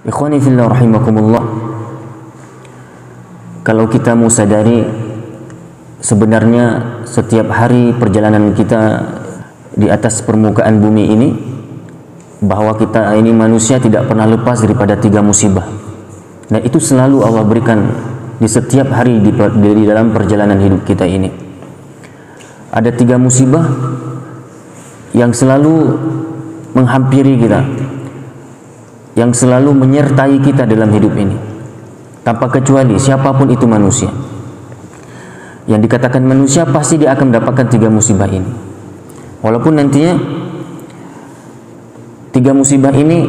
Ikhwani fillah rahimakumullah, kalau kita mau sadari sebenarnya setiap hari perjalanan kita di atas permukaan bumi ini, bahwa kita ini manusia tidak pernah lepas daripada 3 musibah, dan itu selalu Allah berikan di setiap hari di dalam perjalanan hidup kita ini. Ada 3 musibah yang selalu menghampiri kita, yang selalu menyertai kita dalam hidup ini, tanpa kecuali siapapun itu manusia. Yang dikatakan manusia pasti dia akan mendapatkan 3 musibah ini. Walaupun nantinya 3 musibah ini,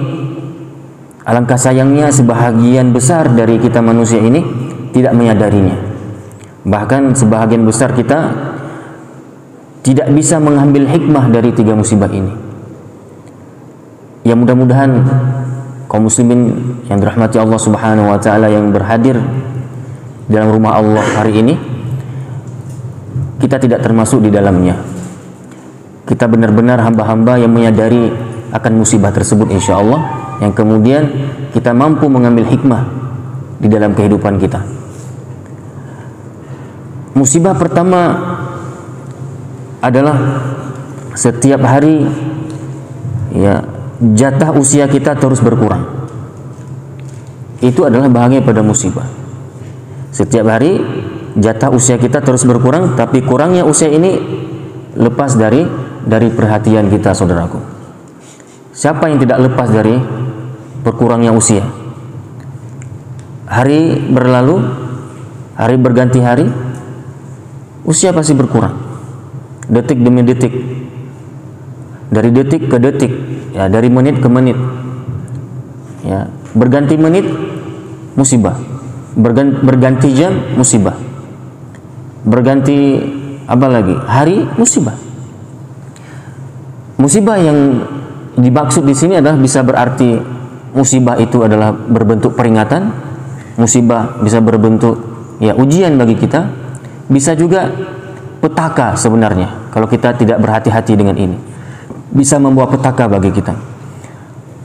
alangkah sayangnya sebahagian besar dari kita manusia ini tidak menyadarinya. Bahkan sebahagian besar kita tidak bisa mengambil hikmah dari 3 musibah ini. Ya, mudah-mudahan kaum muslimin yang dirahmati Allah Subhanahu wa taala yang berhadir dalam rumah Allah hari ini, kita tidak termasuk di dalamnya. Kita benar-benar hamba-hamba yang menyadari akan musibah tersebut insyaallah, yang kemudian kita mampu mengambil hikmah di dalam kehidupan kita. Musibah pertama adalah setiap hari ya, jatah usia kita terus berkurang. Itu adalah bahagia pada musibah. Setiap hari jatah usia kita terus berkurang, tapi kurangnya usia ini lepas dari perhatian kita, saudaraku. Siapa yang tidak lepas dari berkurangnya usia? Hari berlalu, hari berganti hari, usia pasti berkurang. Detik demi detik, dari detik ke detik, ya, dari menit ke menit, ya, berganti menit musibah, berganti jam musibah, berganti apa lagi, hari musibah. Musibah yang dimaksud di sini adalah bisa berarti musibah itu adalah berbentuk peringatan, musibah bisa berbentuk ya ujian bagi kita, bisa juga petaka sebenarnya kalau kita tidak berhati-hati dengan ini. Bisa membawa petaka bagi kita.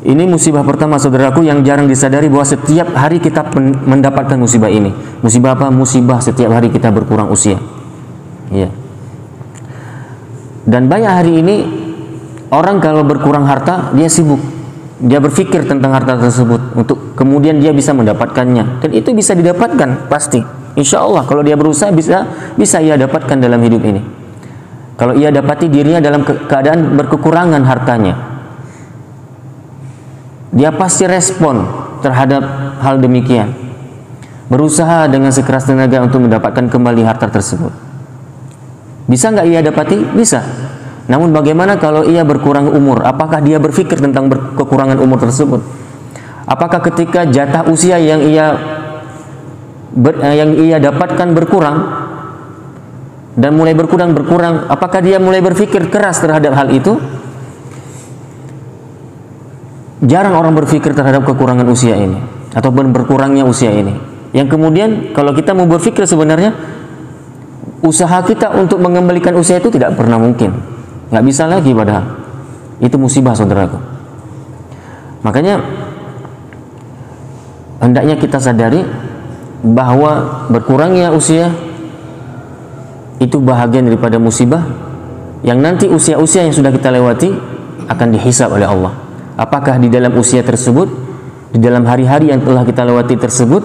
Ini musibah pertama, saudaraku, yang jarang disadari, bahwa setiap hari kita mendapatkan musibah ini. Musibah apa? Musibah setiap hari kita berkurang usia. Ya. Dan banyak hari ini orang kalau berkurang harta, dia sibuk. Dia berpikir tentang harta tersebut untuk kemudian dia bisa mendapatkannya, dan itu bisa didapatkan pasti. Insya Allah kalau dia berusaha bisa ia dapatkan dalam hidup ini. Kalau ia dapati dirinya dalam keadaan berkekurangan hartanya, dia pasti respon terhadap hal demikian, berusaha dengan sekeras tenaga untuk mendapatkan kembali harta tersebut. Bisa nggak ia dapati? Bisa. Namun bagaimana kalau ia berkurang umur? Apakah dia berpikir tentang kekurangan umur tersebut? Apakah ketika jatah usia yang ia dapatkan berkurang dan mulai berkurang, apakah dia mulai berpikir keras terhadap hal itu? Jarang orang berpikir terhadap kekurangan usia ini ataupun berkurangnya usia ini. Yang kemudian kalau kita mau berpikir, sebenarnya usaha kita untuk mengembalikan usia itu tidak pernah mungkin, nggak bisa lagi, padahal itu musibah, saudaraku. Makanya hendaknya kita sadari bahwa berkurangnya usia itu bahagian daripada musibah, yang nanti usia-usia yang sudah kita lewati akan dihisab oleh Allah. Apakah di dalam usia tersebut, di dalam hari-hari yang telah kita lewati tersebut,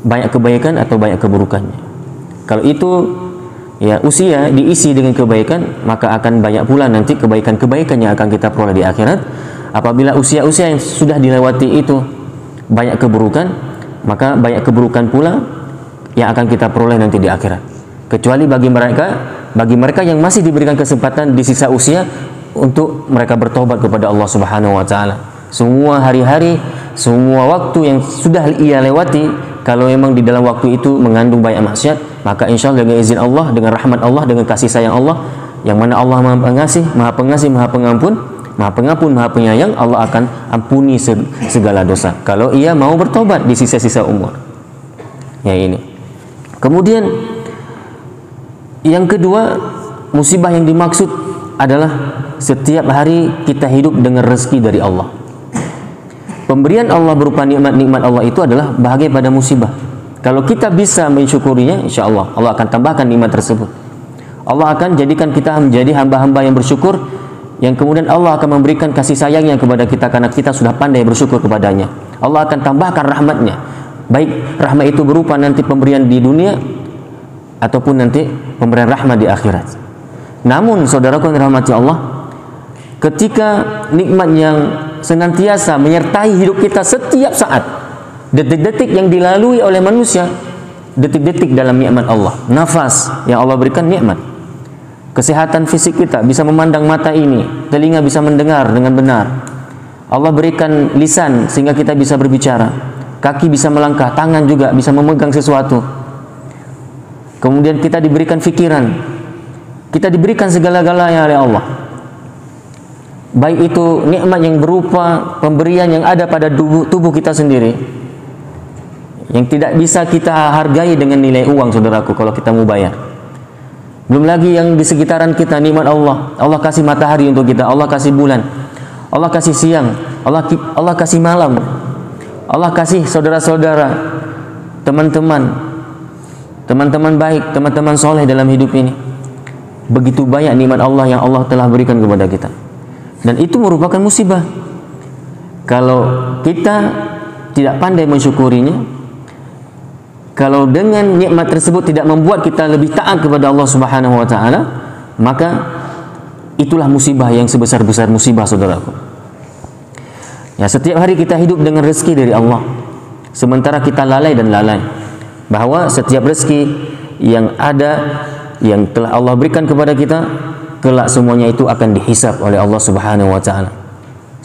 banyak kebaikan atau banyak keburukannya. Kalau itu ya usia diisi dengan kebaikan, maka akan banyak pula nanti kebaikan-kebaikan yang akan kita peroleh di akhirat. Apabila usia-usia yang sudah dilewati itu banyak keburukan, maka banyak keburukan pula yang akan kita peroleh nanti di akhirat. Kecuali bagi mereka yang masih diberikan kesempatan di sisa usia untuk mereka bertobat kepada Allah Subhanahu wa taala. Semua hari-hari, semua waktu yang sudah ia lewati, kalau memang di dalam waktu itu mengandung banyak maksiat, maka insya Allah dengan izin Allah, dengan rahmat Allah, dengan kasih sayang Allah, yang mana Allah Maha Pengasih, Maha Pengasih, Maha Pengampun, Maha Pengampun, Maha Penyayang, Allah akan ampuni segala dosa kalau ia mau bertobat di sisa-sisa umur. Ya, ini. Kemudian yang kedua, musibah yang dimaksud adalah setiap hari kita hidup dengan rezeki dari Allah. pemberian Allah berupa nikmat-nikmat Allah itu adalah bahagia pada musibah. Kalau kita bisa mensyukurinya, insya Allah Allah akan tambahkan nikmat tersebut. Allah akan jadikan kita menjadi hamba-hamba yang bersyukur, yang kemudian Allah akan memberikan kasih sayangnya kepada kita karena kita sudah pandai bersyukur kepadanya. Allah akan tambahkan rahmatnya, baik rahmat itu berupa nanti pemberian di dunia ataupun nanti pemberian rahmat di akhirat. Namun saudaraku yang dirahmati Allah, ketika nikmat yang senantiasa menyertai hidup kita setiap saat, detik-detik yang dilalui oleh manusia, detik-detik dalam nikmat Allah, nafas yang Allah berikan nikmat, kesehatan fisik kita, bisa memandang mata ini, telinga bisa mendengar dengan benar, Allah berikan lisan sehingga kita bisa berbicara, kaki bisa melangkah, tangan juga bisa memegang sesuatu, kemudian kita diberikan pikiran, kita diberikan segala-galanya oleh Allah, baik itu nikmat yang berupa pemberian yang ada pada tubuh kita sendiri, yang tidak bisa kita hargai dengan nilai uang, saudaraku, kalau kita mau bayar. Belum lagi yang di sekitaran kita, nikmat Allah. Allah kasih matahari untuk kita, Allah kasih bulan, Allah kasih siang, Allah kasih malam, Allah kasih saudara-saudara, teman-teman baik, teman-teman soleh dalam hidup ini. Begitu banyak nikmat Allah yang Allah telah berikan kepada kita, dan itu merupakan musibah kalau kita tidak pandai mensyukurinya. Kalau dengan nikmat tersebut tidak membuat kita lebih taat kepada Allah Subhanahu wa taala, maka itulah musibah yang sebesar-besar musibah, saudaraku. Ya, setiap hari kita hidup dengan rezeki dari Allah, sementara kita lalai dan lalai bahwa setiap rezeki yang ada, yang telah Allah berikan kepada kita, kelak semuanya itu akan dihisab oleh Allah Subhanahu wa taala.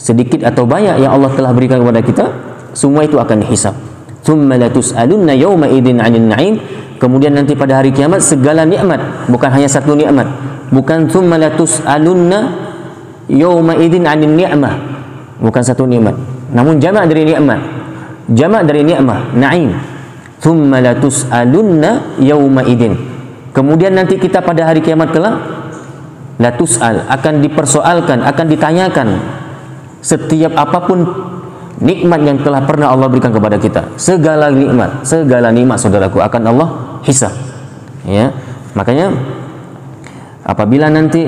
Sedikit atau banyak yang Allah telah berikan kepada kita, semua itu akan dihisab. Tsumma latus'alunna yawma idzin 'anil na'im. Kemudian nanti pada hari kiamat segala nikmat, bukan hanya satu nikmat, bukan tsumma latus'alunna yawma idzin 'anil ni'mah, bukan satu nikmat, namun jamak dari nikmat, jamak dari nikmah, na'im. Tsumma latus'alunna yawma idzin. Kemudian nanti kita pada hari kiamat kelak, latus'al, akan dipersoalkan, akan ditanyakan setiap apapun nikmat yang telah pernah Allah berikan kepada kita. Segala nikmat, saudaraku, akan Allah hisab. Ya, makanya apabila nanti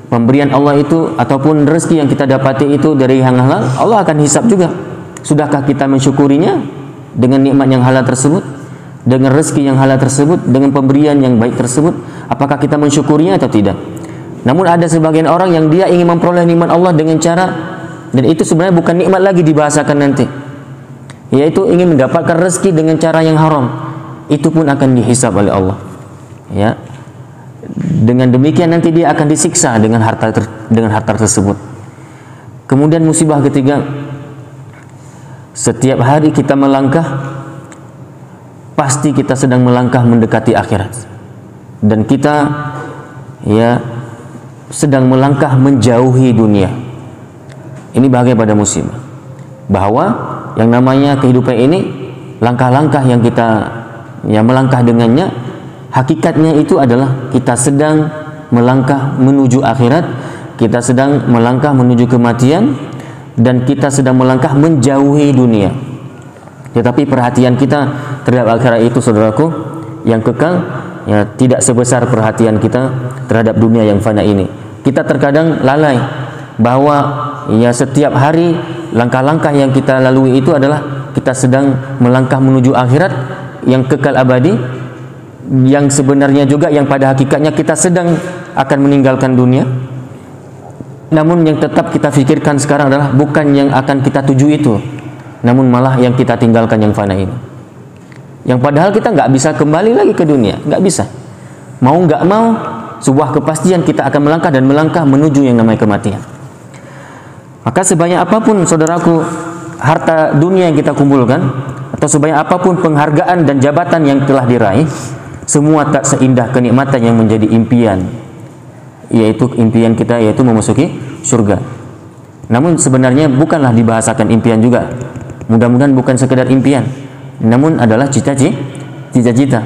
pemberian Allah itu ataupun rezeki yang kita dapati itu dari yang halal, Allah akan hisab juga. Sudahkah kita mensyukurinya dengan nikmat yang halal tersebut, dengan rezeki yang halal tersebut, dengan pemberian yang baik tersebut? Apakah kita mensyukurinya atau tidak? Namun ada sebagian orang yang dia ingin memperoleh nikmat Allah dengan cara, dan itu sebenarnya bukan nikmat lagi dibahasakan nanti, yaitu ingin mendapatkan rezeki dengan cara yang haram. Itu pun akan dihisab oleh Allah. Ya, dengan demikian nanti dia akan disiksa dengan harta tersebut. Kemudian musibah ketiga, setiap hari kita melangkah, pasti kita sedang melangkah mendekati akhirat, dan kita ya sedang melangkah menjauhi dunia. Ini bahagia pada musibah, bahwa yang namanya kehidupan ini, langkah-langkah yang kita melangkah dengannya, hakikatnya itu adalah kita sedang melangkah menuju akhirat, kita sedang melangkah menuju kematian, dan kita sedang melangkah menjauhi dunia. Tetapi perhatian kita terhadap akhirat itu, saudaraku, yang kekal, ya tidak sebesar perhatian kita terhadap dunia yang fana ini. Kita terkadang lalai bahwa ya setiap hari langkah-langkah yang kita lalui itu adalah kita sedang melangkah menuju akhirat yang kekal abadi, yang sebenarnya juga yang pada hakikatnya kita sedang akan meninggalkan dunia. Namun yang tetap kita pikirkan sekarang adalah bukan yang akan kita tuju itu, namun malah yang kita tinggalkan yang fana ini, yang padahal kita nggak bisa kembali lagi ke dunia, nggak bisa. Mau nggak mau, sebuah kepastian kita akan melangkah dan melangkah menuju yang namanya kematian. Maka sebanyak apapun, saudaraku, harta dunia yang kita kumpulkan, atau sebanyak apapun penghargaan dan jabatan yang telah diraih, semua tak seindah kenikmatan yang menjadi impian, yaitu impian kita, yaitu memasuki surga. Namun sebenarnya bukanlah dibahasakan impian juga. Mudah-mudahan bukan sekedar impian, namun adalah cita-cita.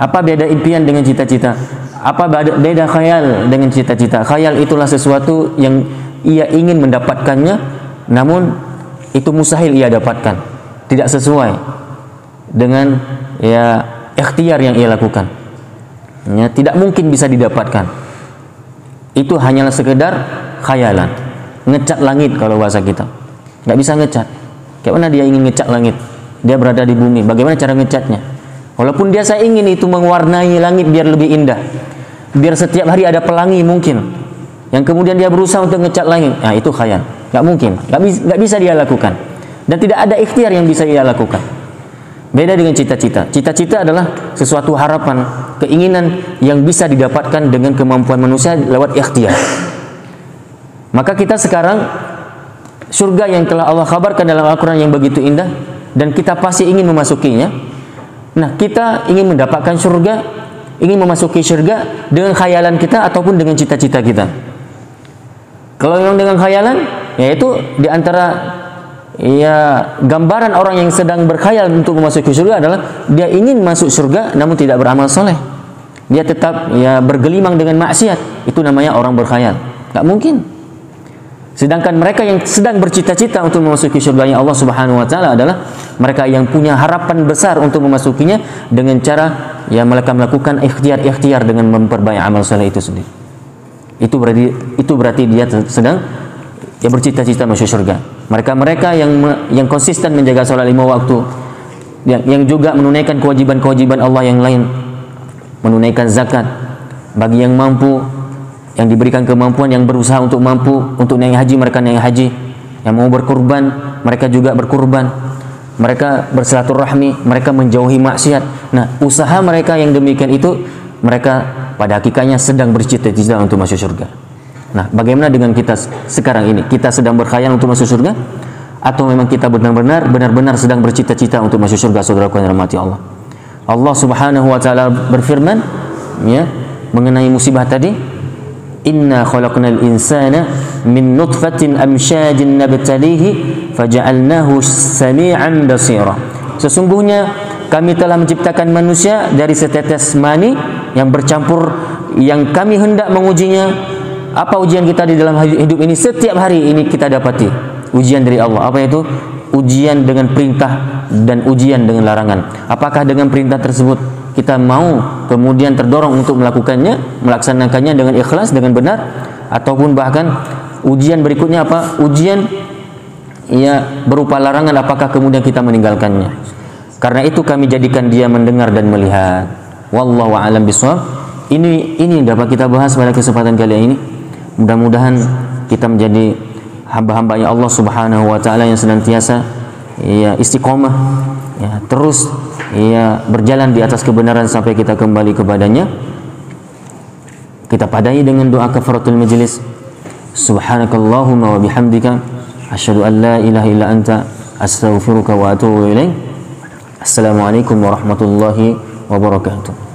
Apa beda impian dengan cita-cita? Apa beda khayal dengan cita-cita? Khayal itulah sesuatu yang ia ingin mendapatkannya, namun itu mustahil ia dapatkan, tidak sesuai dengan ya ikhtiar yang ia lakukan, ya, tidak mungkin bisa didapatkan. Itu hanyalah sekedar khayalan, ngecat langit kalau bahasa kita. Nggak bisa ngecat. Kayak mana dia ingin ngecat langit? Dia berada di bumi, bagaimana cara ngecatnya? Walaupun dia saya ingin itu mewarnai langit biar lebih indah, biar setiap hari ada pelangi mungkin, yang kemudian dia berusaha untuk ngecat langit, nah itu khayal, nggak mungkin, nggak bisa dia lakukan, dan tidak ada ikhtiar yang bisa dia lakukan. Beda dengan cita-cita. Cita-cita adalah sesuatu harapan, keinginan yang bisa didapatkan dengan kemampuan manusia lewat ikhtiar. Maka kita sekarang surga yang telah Allah kabarkan dalam Al-Quran yang begitu indah, dan kita pasti ingin memasukinya. Nah, kita ingin mendapatkan surga, ingin memasuki surga dengan khayalan kita ataupun dengan cita-cita kita. Kalau memang dengan khayalan, yaitu di antara ya gambaran orang yang sedang berkhayal untuk memasuki surga adalah dia ingin masuk surga namun tidak beramal soleh. Dia tetap ya bergelimang dengan maksiat. Itu namanya orang berkhayal. Nggak mungkin. Sedangkan mereka yang sedang bercita-cita untuk memasuki surganya Allah Subhanahu wa taala adalah mereka yang punya harapan besar untuk memasukinya dengan cara ya mereka melakukan ikhtiar dengan memperbaiki amal saleh itu sendiri. Itu berarti dia sedang ya bercita-cita masuk surga. Mereka yang konsisten menjaga salat 5 waktu, yang juga menunaikan kewajiban-kewajiban Allah yang lain, menunaikan zakat bagi yang mampu, yang diberikan kemampuan, yang berusaha untuk mampu untuk naik haji, mereka naik haji, yang mau berkurban mereka juga berkurban, mereka bersilaturahmi, mereka menjauhi maksiat. Nah, usaha mereka yang demikian itu mereka pada hakikatnya sedang bercita-cita untuk masuk surga. Nah, bagaimana dengan kita sekarang ini? Kita sedang berkhayal untuk masuk surga atau memang kita benar-benar sedang bercita-cita untuk masuk surga? Saudaraku yang dirahmati Allah. Allah Subhanahu wa taala berfirman ya mengenai musibah tadi, inna khalaqnal insana min nutfatin amsyajin nabtalihi faja'alnahu sami'an basira. Sesungguhnya kami telah menciptakan manusia dari setetes mani yang bercampur, yang kami hendak mengujinya. Apa ujian kita di dalam hidup ini? Setiap hari ini kita dapati ujian dari Allah. Apa itu? Ujian dengan perintah dan ujian dengan larangan. Apakah dengan perintah tersebut kita mau kemudian terdorong untuk melakukannya, melaksanakannya dengan ikhlas, dengan benar, ataupun bahkan ujian berikutnya apa? Ujian ya berupa larangan, apakah kemudian kita meninggalkannya? Karena itu kami jadikan dia mendengar dan melihat. Wallahu a'lam bishawab. Ini dapat kita bahas pada kesempatan kali ini. Mudah-mudahan kita menjadi hamba-hambanya Allah Subhanahu wa taala yang senantiasa ya istiqomah, ya terus ya berjalan di atas kebenaran sampai kita kembali kepadanya. Kita padai dengan doa kafaratul majlis. Subhanakallahumma wa bihamdika asyhadu an la ilaha illa anta astaghfiruka wa atubu ilaik. Assalamualaikum warahmatullahi wabarakatuh.